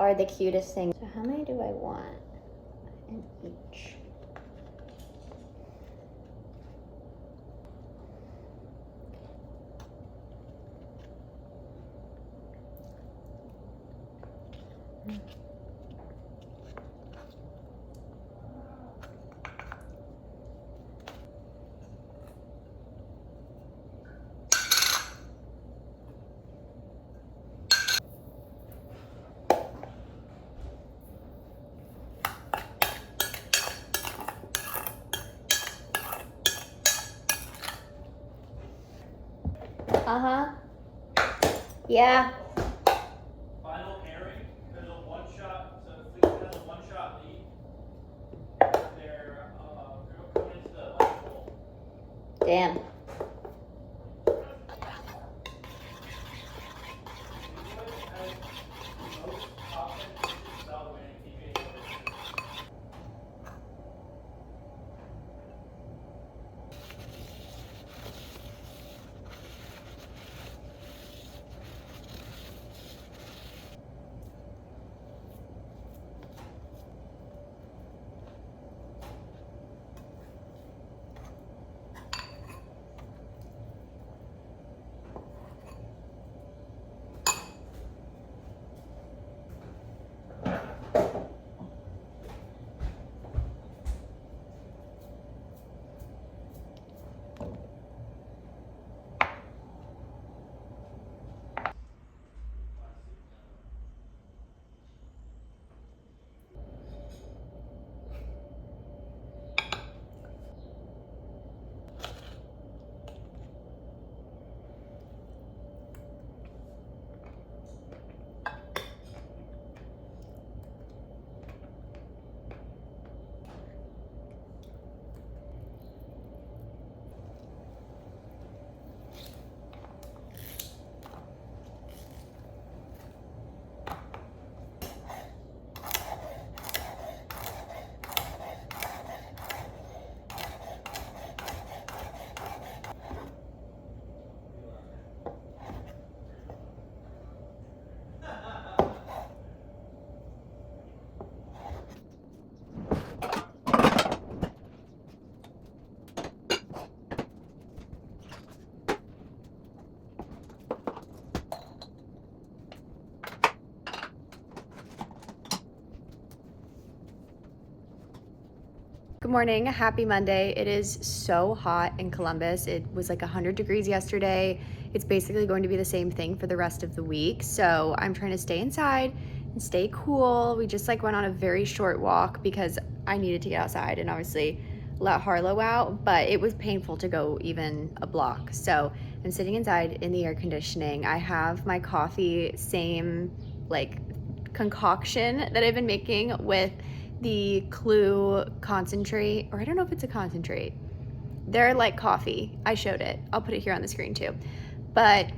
are the cutest things. So how many do I want in each? Uh-huh. Yeah. Final pairing, there's a one-shot, so Kloo has a one-shot lead. They're coming into the light bowl. Damn. Good morning, happy Monday. It is so hot in Columbus. It was like 100 degrees yesterday. It's basically going to be the same thing for the rest of the week. So I'm trying to stay inside and stay cool. We just like went on a very short walk because I needed to get outside and obviously let Harlow out, but it was painful to go even a block. So I'm sitting inside in the air conditioning. I have my coffee, same like concoction that I've been making with the Kloo concentrate, or I don't know if it's a concentrate. They're like coffee. I showed it. I'll put it here on the screen too. But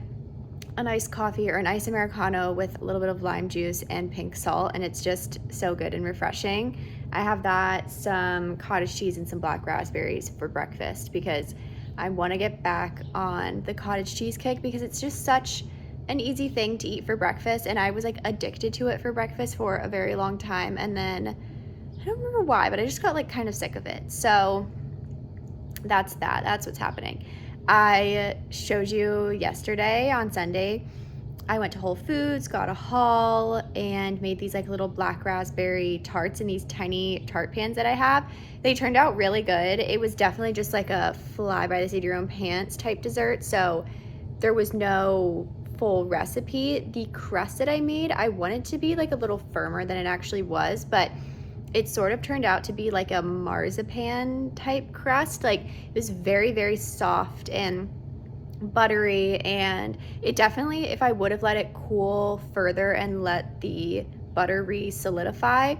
a nice coffee or a nice Americano with a little bit of lime juice and pink salt, and it's just so good and refreshing. I have that, some cottage cheese and some black raspberries for breakfast because I want to get back on the cottage cheese kick because it's just such an easy thing to eat for breakfast, and I was like addicted to it for breakfast for a very long time, and then I don't remember why, but I just got like kind of sick of it. So that's what's happening. I showed you yesterday on Sunday, I went to Whole Foods, got a haul, and made these like little black raspberry tarts in these tiny tart pans that I have. They turned out really good. It was definitely just like a fly by the seat of your own pants type dessert. So there was no full recipe. The crust that I made, I wanted to be like a little firmer than it actually was, but it sort of turned out to be like a marzipan type crust. Like it was very, very soft and buttery, and it definitely, if I would have let it cool further and let the butter re-solidify,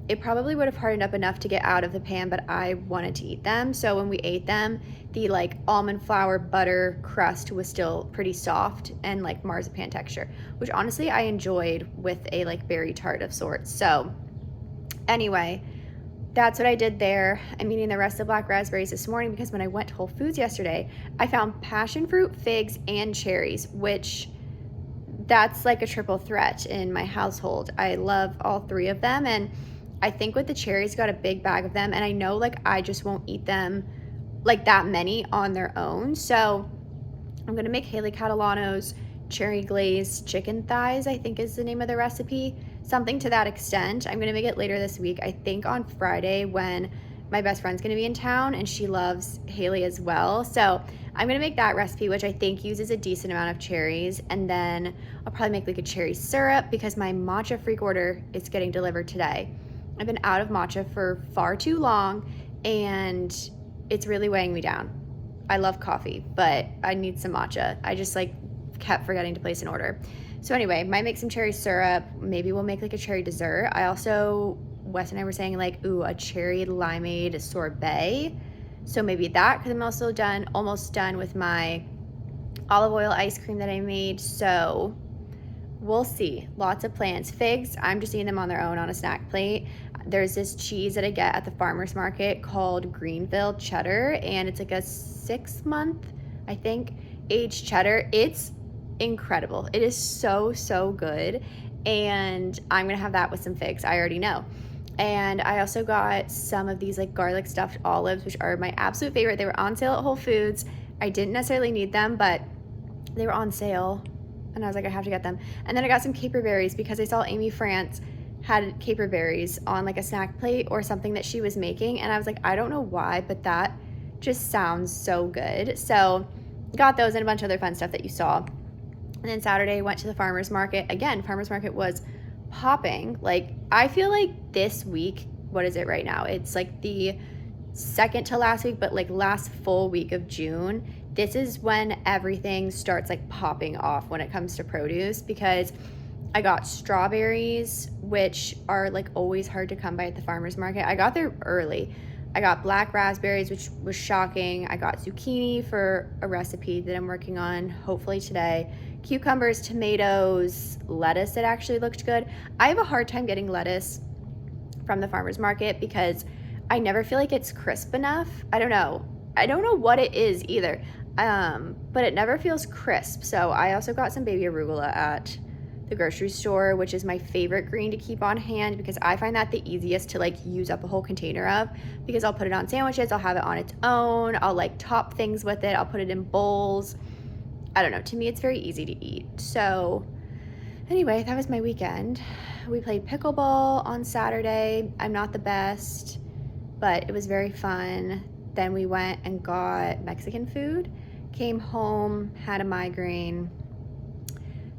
it probably would have hardened up enough to get out of the pan, but I wanted to eat them. So when we ate them, the like almond flour butter crust was still pretty soft and like marzipan texture, which honestly I enjoyed with a like berry tart of sorts. So anyway, that's what I did there. I'm eating the rest of the black raspberries this morning because when I went to Whole Foods yesterday, I found passion fruit, figs, and cherries, which that's like a triple threat in my household. I love all three of them, and I think with the cherries, got a big bag of them, and I know like I just won't eat them like that many on their own. So I'm gonna make Haley Catalano's cherry glazed chicken thighs, I think is the name of the recipe. Something to that extent. I'm gonna make it later this week, I think on Friday, when my best friend's gonna be in town, and she loves Haley as well. So I'm gonna make that recipe, which I think uses a decent amount of cherries. And then I'll probably make like a cherry syrup because my Matcha Freak order is getting delivered today. I've been out of matcha for far too long, and it's really weighing me down. I love coffee, but I need some matcha. I just like kept forgetting to place an order. So anyway, might make some cherry syrup. Maybe we'll make like a cherry dessert. I also, Wes and I were saying like, ooh, a cherry limeade sorbet. So maybe that, because I'm also almost done with my olive oil ice cream that I made. So we'll see. Lots of plans. Figs, I'm just eating them on their own on a snack plate. There's this cheese that I get at the farmer's market called Greenville cheddar, and it's like a 6-month, I think, aged cheddar. It's incredible. It is so, so good, and I'm gonna have that with some figs. I already know. And I also got some of these like garlic stuffed olives, which are my absolute favorite. They were on sale at Whole Foods. I didn't necessarily need them, but they were on sale, and I was like, I have to get them. And then I got some caper berries because I saw Amy France had caper berries on like a snack plate or something that she was making, and I was like, I don't know why, but that just sounds so good. So got those and a bunch of other fun stuff that you saw. And then Saturday went to the farmer's market. Again, farmer's market was popping. Like, I feel like this week, what is it right now? It's like the second to last week, but like last full week of June. This is when everything starts like popping off when it comes to produce, because I got strawberries, which are like always hard to come by at the farmer's market. I got there early. I got black raspberries, which was shocking. I got zucchini for a recipe that I'm working on hopefully today. Cucumbers, tomatoes, lettuce that actually looked good. I have a hard time getting lettuce from the farmer's market because I never feel like it's crisp enough. I don't know what it is either, but it never feels crisp. So I also got some baby arugula at the grocery store, which is my favorite green to keep on hand because I find that the easiest to like use up a whole container of, because I'll put it on sandwiches, I'll have it on its own, I'll like top things with it, I'll put it in bowls. I don't know, to me it's very easy to eat. So anyway, that was my weekend. We played pickleball on Saturday. I'm not the best, but it was very fun. Then we went and got Mexican food, came home, had a migraine,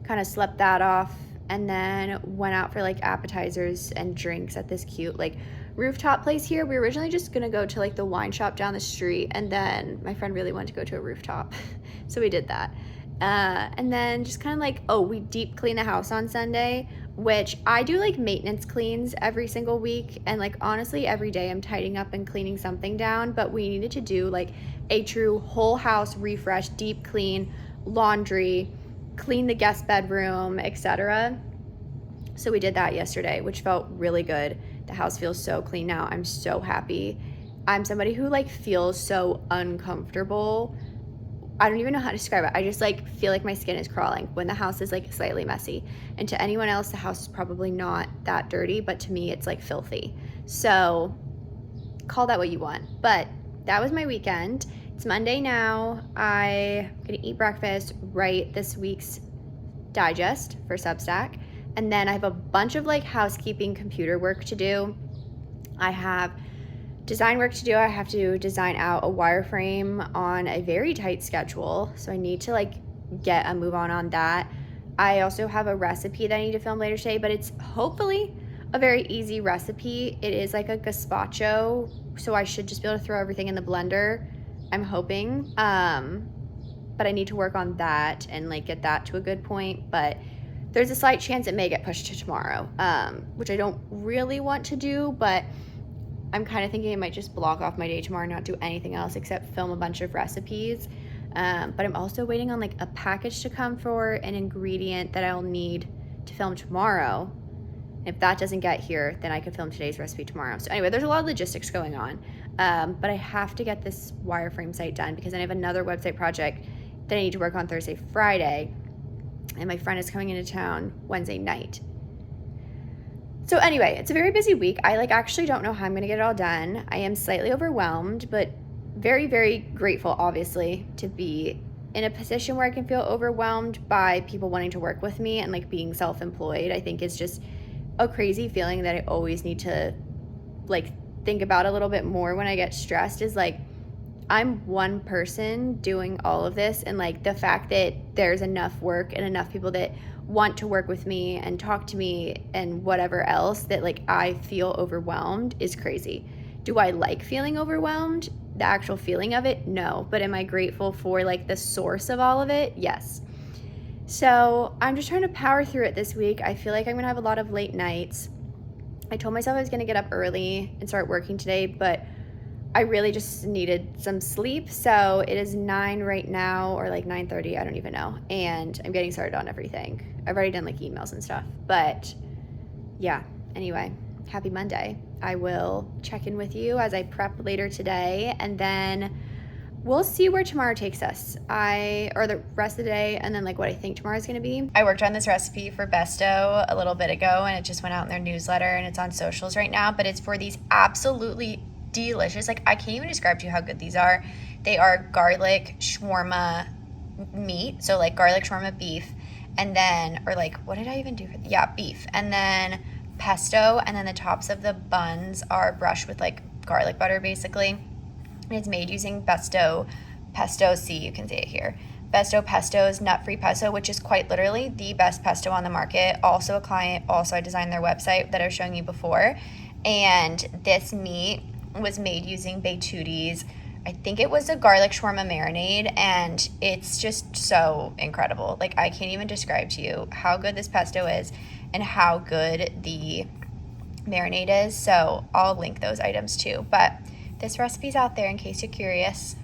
kind of slept that off, and then went out for like appetizers and drinks at this cute like rooftop place here. We were originally just gonna go to like the wine shop down the street, and then my friend really wanted to go to a rooftop, so we did that. And then just kind of like, we deep clean the house on Sunday, which I do like maintenance cleans every single week, and like honestly every day I'm tidying up and cleaning something down, but we needed to do like a true whole house refresh, deep clean, laundry, clean the guest bedroom, etc. So we did that yesterday, which felt really good. The house feels so clean now. I'm so happy. I'm somebody who like feels so uncomfortable. I don't even know how to describe it. I just like feel like my skin is crawling when the house is like slightly messy. And to anyone else, the house is probably not that dirty, but to me it's like filthy. So call that what you want. But that was my weekend. It's Monday now. I'm gonna eat breakfast, write this week's digest for Substack, and then I have a bunch of like housekeeping computer work to do. I have design work to do. I have to design out a wireframe on a very tight schedule, so I need to like get a move on that. I also have a recipe that I need to film later today, but it's hopefully a very easy recipe. It is like a gazpacho, so I should just be able to throw everything in the blender, I'm hoping. But I need to work on that and like get that to a good point. But there's a slight chance it may get pushed to tomorrow, which I don't really want to do, but I'm kind of thinking I might just block off my day tomorrow, not do anything else except film a bunch of recipes. But I'm also waiting on like a package to come for an ingredient that I'll need to film tomorrow. If that doesn't get here, then I could film today's recipe tomorrow. So anyway, there's a lot of logistics going on. But I have to get this wireframe site done because I have another website project that I need to work on Thursday, Friday. and my friend is coming into town Wednesday night. So anyway, it's a very busy week. I actually don't know how I'm gonna get it all done. I am slightly overwhelmed, but very, very grateful, obviously, to be in a position where I can feel overwhelmed by people wanting to work with me, and being self-employed, I think, is just a crazy feeling that I always need to think about a little bit more when I get stressed. Is I'm one person doing all of this, and the fact that there's enough work and enough people that want to work with me and talk to me and whatever else, that I feel overwhelmed is crazy. Do I like feeling overwhelmed? The actual feeling of it? No. But am I grateful for the source of all of it? Yes. So I'm just trying to power through it this week. I feel like I'm gonna have a lot of late nights. I told myself I was gonna get up early and start working today, but I really just needed some sleep. So it is 9 right now, or 9:30, I don't even know. And I'm getting started on everything. I've already done emails and stuff. But yeah, anyway, happy Monday. I will check in with you as I prep later today, and then we'll see where tomorrow takes us. Or the rest of the day, and then what I think tomorrow's gonna be. I worked on this recipe for Besto a little bit ago, and it just went out in their newsletter, and it's on socials right now, but it's for these absolutely delicious, I can't even describe to you how good these are. They are garlic shawarma meat, so garlic shawarma beef, and then, or what did I even do? Beef, and then pesto, and then the tops of the buns are brushed with garlic butter, basically. And it's made using Besto pesto. See, you can see it here. Besto Pesto's nut-free pesto, which is quite literally the best pesto on the market. Also a client, I designed their website that I was showing you before. And this meat was made using Beituti's, I think it was a garlic shawarma marinade, and it's just so incredible. I can't even describe to you how good this pesto is and how good the marinade is. So I'll link those items too. But this recipe's out there in case you're curious.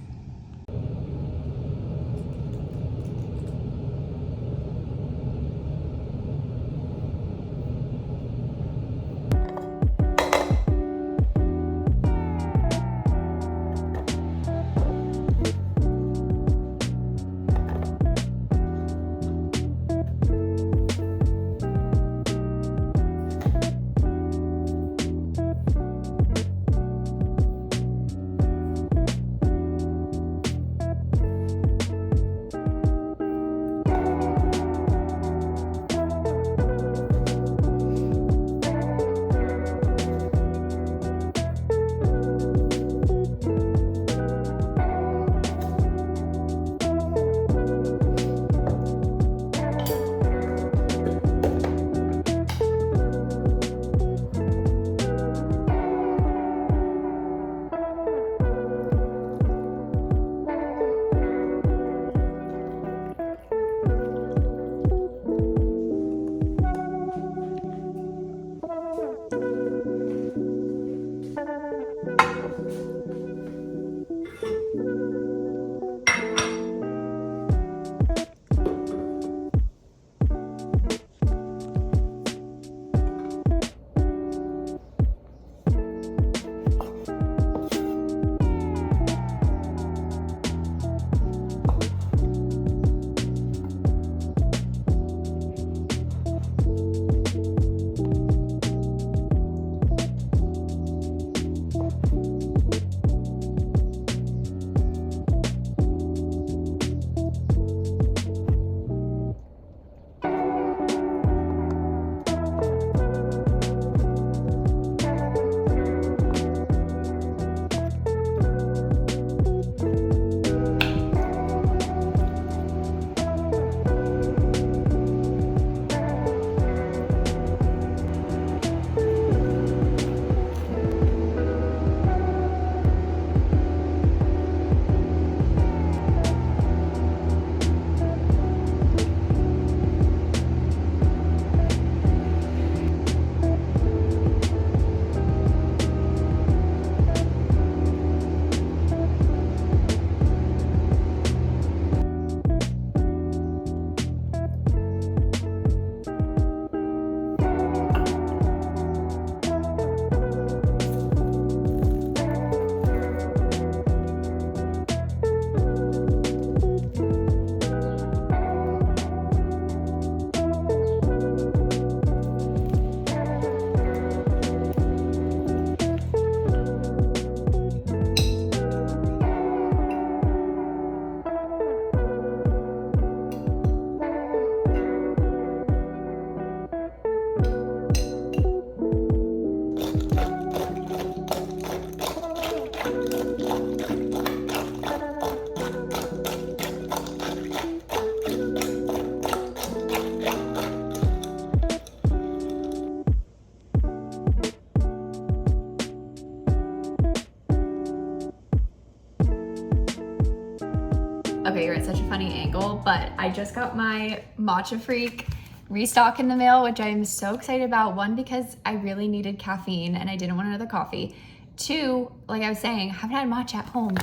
Okay, you're at such a funny angle, but I just got my Matcha Freak restock in the mail, which I'm so excited about. One, because I really needed caffeine and I didn't want another coffee. Two, like I was saying, I haven't had matcha at home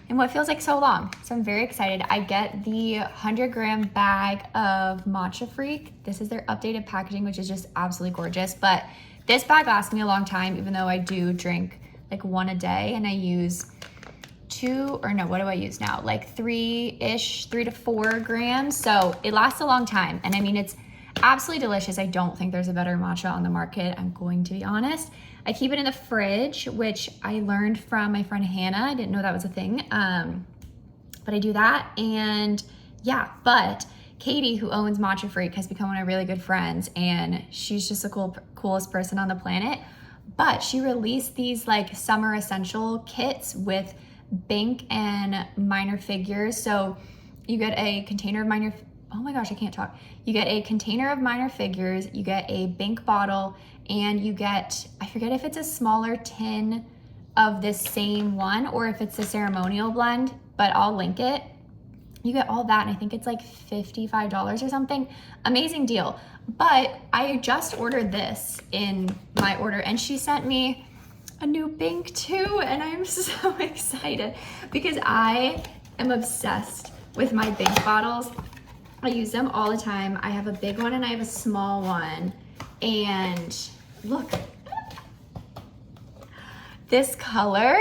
in what feels like so long. So I'm very excited. I get the 100-gram bag of Matcha Freak. This is their updated packaging, which is just absolutely gorgeous. But this bag lasts me a long time, even though I do drink like one a day, and I use what do I use now? Like 3 to 4 grams. So it lasts a long time. And I mean, it's absolutely delicious. I don't think there's a better matcha on the market, I'm going to be honest. I keep it in the fridge, which I learned from my friend Hannah. I didn't know that was a thing. But I do that. And yeah, but Katie, who owns Matcha Freak, has become one of my really good friends, and she's just the coolest person on the planet. But she released these like summer essential kits with Bink and minor figures. So you get a container of oh my gosh, I can't talk. You get a container of minor figures, you get a Bink bottle, and you get, I forget if it's a smaller tin of this same one or if it's a ceremonial blend, but I'll link it. You get all that, and I think it's like $55 or something. Amazing deal. But I just ordered this in my order, and she sent me a new Bink too, and I'm so excited because I am obsessed with my Bink bottles. I use them all the time. I have a big one and I have a small one, and look, this color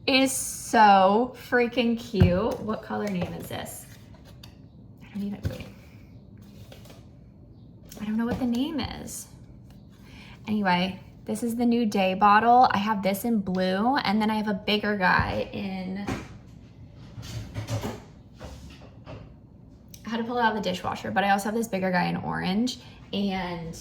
is so freaking cute. What color name is this? I don't know what the name is. Anyway, this is the New Day bottle. I have this in blue, and then I have a bigger guy in, I had to pull it out of the dishwasher, but I also have this bigger guy in orange, and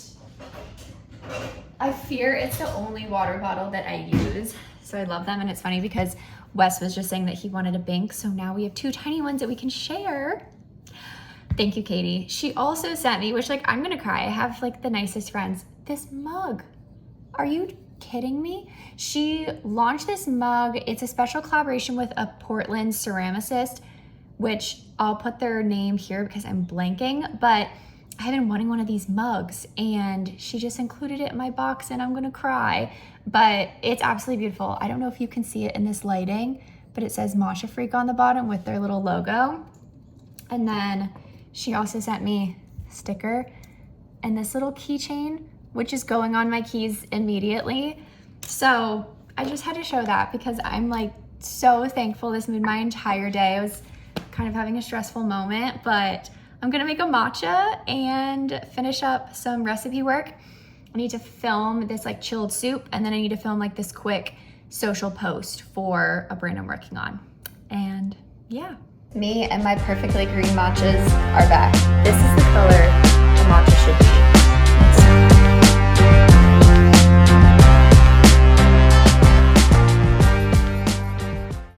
I fear it's the only water bottle that I use. So I love them, and it's funny because Wes was just saying that he wanted a Bink, so now we have 2 tiny ones that we can share. Thank you, Katie. She also sent me, which like, I'm gonna cry. I have like the nicest friends, this mug. Are you kidding me? She launched this mug. It's a special collaboration with a Portland ceramicist, which I'll put their name here because I'm blanking, but I have been wanting one of these mugs, and she just included it in my box, and I'm gonna cry. But it's absolutely beautiful. I don't know if you can see it in this lighting, but it says Matcha Freak on the bottom with their little logo. And then she also sent me a sticker and this little keychain, which is going on my keys immediately. So I just had to show that because I'm like so thankful. This made my entire day. I was kind of having a stressful moment, but I'm gonna make a matcha and finish up some recipe work. I need to film this like chilled soup, and then I need to film like this quick social post for a brand I'm working on. And yeah. Me and my perfectly green matchas are back. This is the color